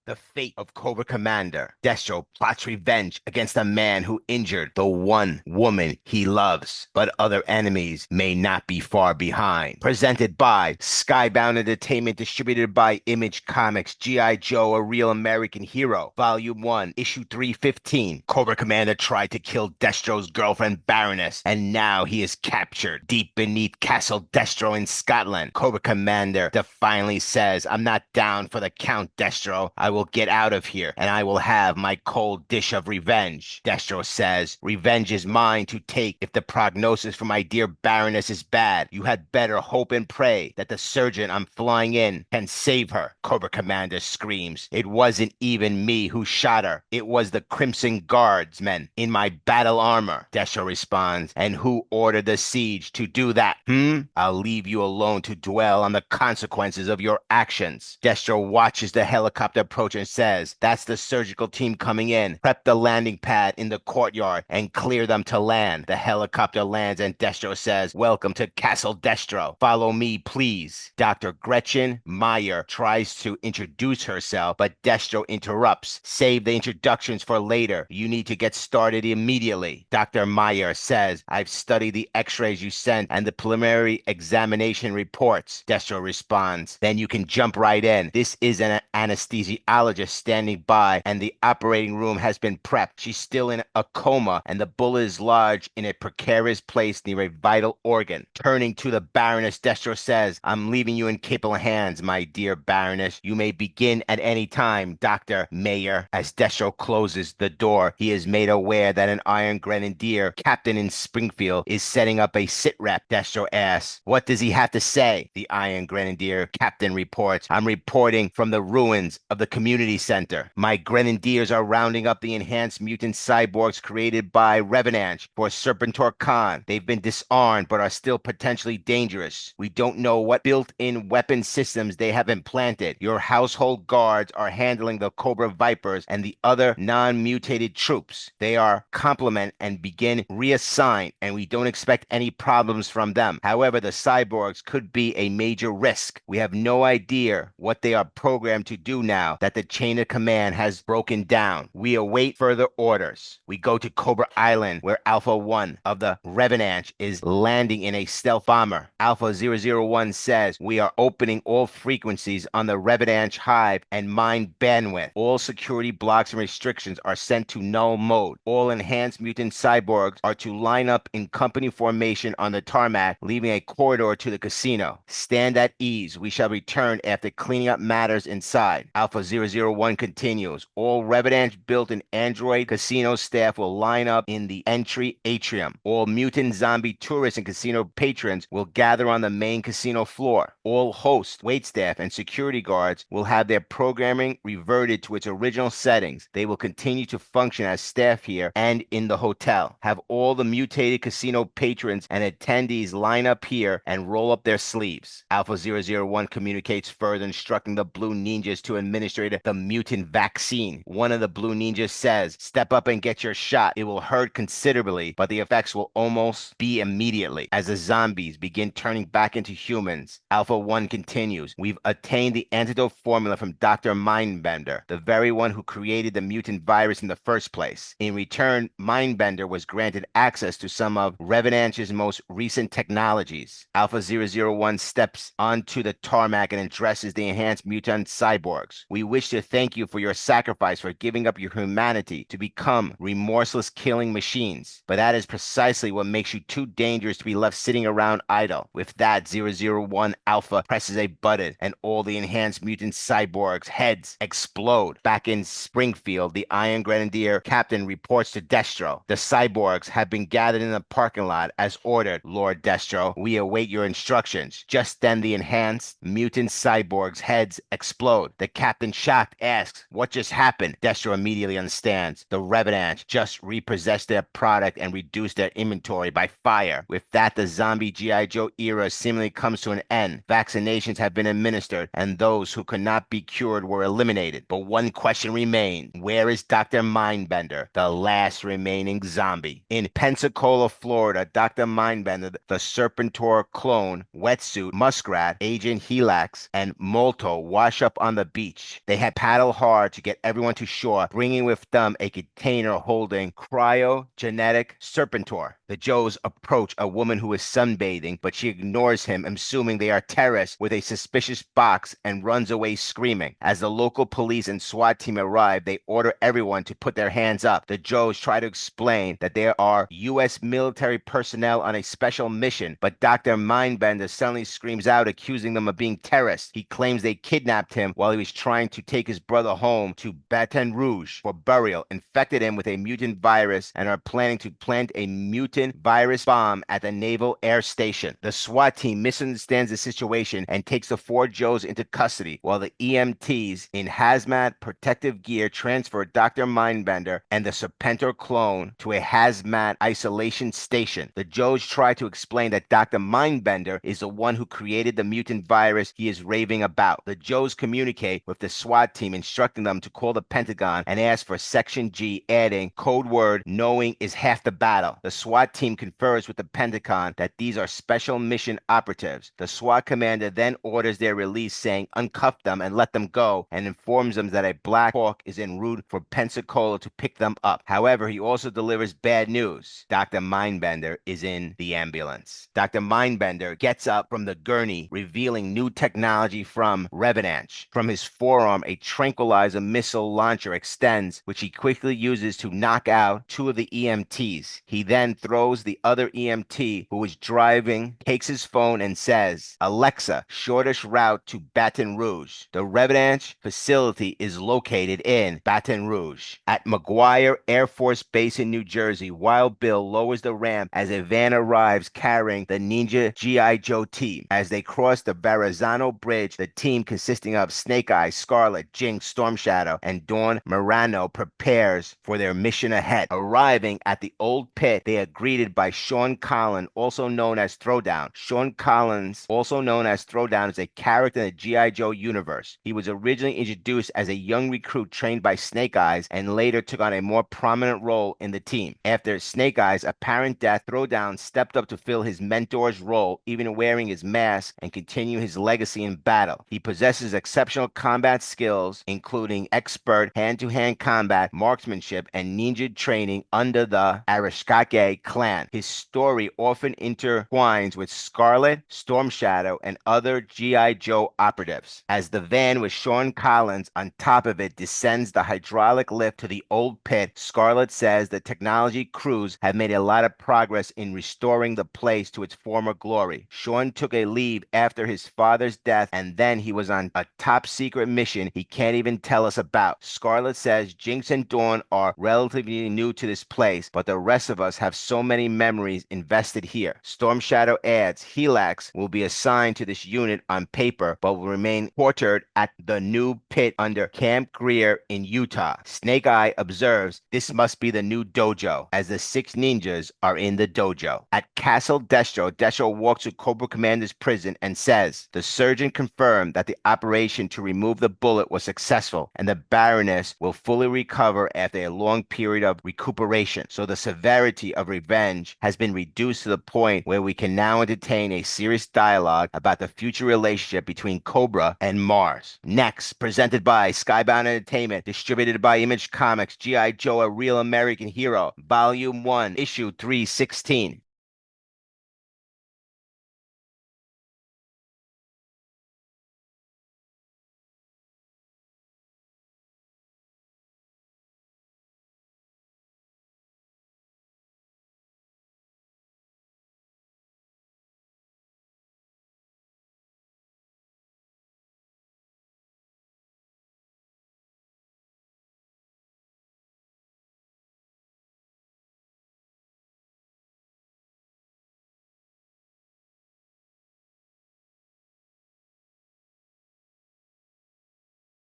The fate of Cobra Commander. Destro plots revenge against a man who injured the one woman he loves, but other enemies may not be far behind. Presented by Skybound Entertainment, distributed by Image Comics. G.I. Joe, A Real American Hero. Volume 1, Issue 315. Cobra Commander tried to kill Destro's girlfriend Baroness, and now he is captured deep beneath Castle Destro in Scotland. Cobra Commander defiantly says, "I'm not down for the count, Destro. I will get out of here, and I will have my cold dish of revenge." Destro says, "Revenge is mine to take. If the prognosis for my dear Baroness is bad, you had better hope and pray that the surgeon I'm flying in can save her." Cobra Commander screams, "It wasn't even me who shot her. It was the Crimson Guardsmen in my battle armor." Destro responds, "And who ordered the siege to do that? I'll leave you alone to dwell on the consequences of your actions." Destro watches the helicopter approach and says, "That's the surgical team coming in. Prep the landing pad in the courtyard and clear them to land." The helicopter lands and Destro says, "Welcome to Castle Destro. Follow me, please." Dr. Gretchen Meyer tries to introduce herself, but Destro interrupts. "Save the introductions for later. You need to get started immediately." Dr. Meyer says, "I've studied the x-rays you sent and the preliminary examination reports." Destro responds, "Then you can jump right in. This is an anesthesiologist standing by, and the operating room has been prepped. She's still in a coma, and the bullet is lodged in a precarious place near a vital organ." Turning to the Baroness, Destro says, "I'm leaving you in capable hands, my dear Baroness. You may begin at any time, Dr. Mayer." As Destro closes the door, he is made aware that an Iron Grenadier captain in Springfield is setting up a sitrep. Destro asks, "What does he have to say?" The Iron Grenadier captain reports, "I'm reporting from the ruins of the community center. My Grenadiers are rounding up the enhanced mutant cyborgs created by Revanche for Serpentor Khan. They've been disarmed but are still potentially dangerous. We don't know what built-in weapon systems they have implanted. Your household guards are handling the Cobra Vipers and the other non-mutated troops. They are complement and begin reassign, and we don't expect any problems from them. However, the cyborgs could be a major risk. We have no idea what they are programmed to do now that the chain of command has broken down. We await further orders." We go to Cobra Island, where Alpha 1 of the Revanche is landing in a stealth bomber. Alpha 001 says, "We are opening all frequencies on the Revanche hive and mine bandwidth. All security blocks and restrictions are sent to null mode. All enhanced mutant cyborgs are to line up in company formation on the tarmac, leaving a corridor to the casino. Stand at ease. We shall return after cleaning up matters inside." Alpha 001 continues, "All Revanche-built and android casino staff will line up in the entry atrium. All mutant zombie tourists and casino patrons will gather on the main casino floor. All hosts, waitstaff, and security guards will have their programming reverted to its original settings. They will continue to function as staff here and in the hotel. Have all the mutated casino patrons and attendees line up here and roll up their sleeves." Alpha 001 communicates further, instructing the Blue Ninjas to administer the mutant vaccine. One of the Blue Ninjas says, "Step up and get your shot. It will hurt considerably, but the effects will almost be immediately." As the zombies begin turning back into humans, Alpha 1 continues, "We've attained the antidote formula from Dr. Mindbender, the very one who created the mutant virus in the first place. In return, Mindbender was granted access to some of Revanche's most recent technologies." Alpha 001 steps onto the tarmac and addresses the enhanced mutant cyborgs. "We wish to thank you for your sacrifice for giving up your humanity to become remorseless killing machines. But that is precisely what makes you too dangerous to be left sitting around idle." With that, 001 Alpha presses a button and all the enhanced mutant cyborgs' heads explode. Back in Springfield, the Iron Grenadier captain reports to Destro, "The cyborgs have been gathered in the parking lot as ordered, Lord Destro. We await your instructions." Just then, the enhanced mutant cyborgs' heads explode. The captain, shocked, asks, "What just happened?" Destro immediately understands. The Revanche just repossessed their product and reduced their inventory by fire. With that, the zombie G.I. Joe era seemingly comes to an end. Vaccinations have been administered, and those who could not be cured were eliminated. But one question remained. Where is Dr. Mindbender, the last remaining zombie? In Pensacola, Florida, Dr. Mindbender, the Serpentor clone, wetsuit, muskrat, Agent Helix, and Molto wash up on the beach. They had paddled hard to get everyone to shore, bringing with them a container holding cryogenetic serpentor. The Joes approach a woman who is sunbathing, but she ignores him, assuming they are terrorists, with a suspicious box and runs away screaming. As the local police and SWAT team arrive, they order everyone to put their hands up. The Joes try to explain that there are U.S. military personnel on a special mission, but Dr. Mindbender suddenly screams out, accusing them of being terrorists. He claims they kidnapped him while he was trying to take his brother home to Baton Rouge for burial, infected him with a mutant virus, and are planning to plant a mutant virus bomb at the Naval Air Station. The SWAT team misunderstands the situation and takes the four Joes into custody, while the EMTs in hazmat protective gear transfer Dr. Mindbender and the Serpentor clone to a hazmat isolation station. The Joes try to explain that Dr. Mindbender is the one who created the mutant virus he is raving about. The Joes communicate with the SWAT team, instructing them to call the Pentagon and ask for Section G, adding code word knowing is half the battle. The SWAT team confers with the Pentagon that these are special mission operatives. The SWAT commander then orders their release, saying uncuff them and let them go, and informs them that a Black Hawk is en route for Pensacola to pick them up. However, he also delivers bad news. Dr. Mindbender is in the ambulance. Dr. Mindbender gets up from the gurney, revealing new technology from Revanche. From his forearm, a tranquilizer missile launcher extends, which he quickly uses to knock out two of the EMTs. He then throws the other EMT, who is driving, takes his phone and says, Alexa, shortest route to Baton Rouge. The Revanche facility is located in Baton Rouge. At McGuire Air Force Base in New Jersey, Wild Bill lowers the ramp as a van arrives carrying the Ninja G.I. Joe team. As they cross the Verrazano Bridge, the team consisting of Snake Eyes, Scarlett, Jinx, Storm Shadow, and Dawn Morano prepares for their mission ahead. Arriving at the old pit, they are greeted by Sean Collins, also known as Throwdown. Sean Collins, also known as Throwdown, is a character in the G.I. Joe universe. He was originally introduced as a young recruit trained by Snake Eyes and later took on a more prominent role in the team. After Snake Eyes' apparent death, Throwdown stepped up to fill his mentor's role, even wearing his mask, and continue his legacy in battle. He possesses exceptional combat skills, including expert hand-to-hand combat, marksmanship, and ninja training under the Arashikage clan. His story often intertwines with Scarlett, Storm Shadow, and other G.I. Joe operatives. As the van with Sean Collins on top of it descends the hydraulic lift to the old pit, Scarlett says the technology crews have made a lot of progress in restoring the place to its former glory. Sean took a leave after his father's death, and then he was on a top secret mission he can't even tell us about. Scarlett says Jinx and Dawn are relatively new to this place, but the rest of us have so many memories invested here. Storm Shadow adds Helax will be assigned to this unit on paper, but will remain quartered at the new pit under Camp Greer in Utah. Snake Eye observes this must be the new dojo, as the 6 ninjas are in the dojo. At Castle Destro, Destro walks to Cobra Commander's prison and says the surgeon confirmed that the operation to remove the bullet was successful, and the Baroness will fully recover after a long period of recuperation. So the severity of Revenge has been reduced to the point where we can now entertain a serious dialogue about the future relationship between Cobra and M.A.R.S. Next, presented by Skybound Entertainment, distributed by Image Comics, G.I. Joe, A Real American Hero, Volume 1, Issue 316.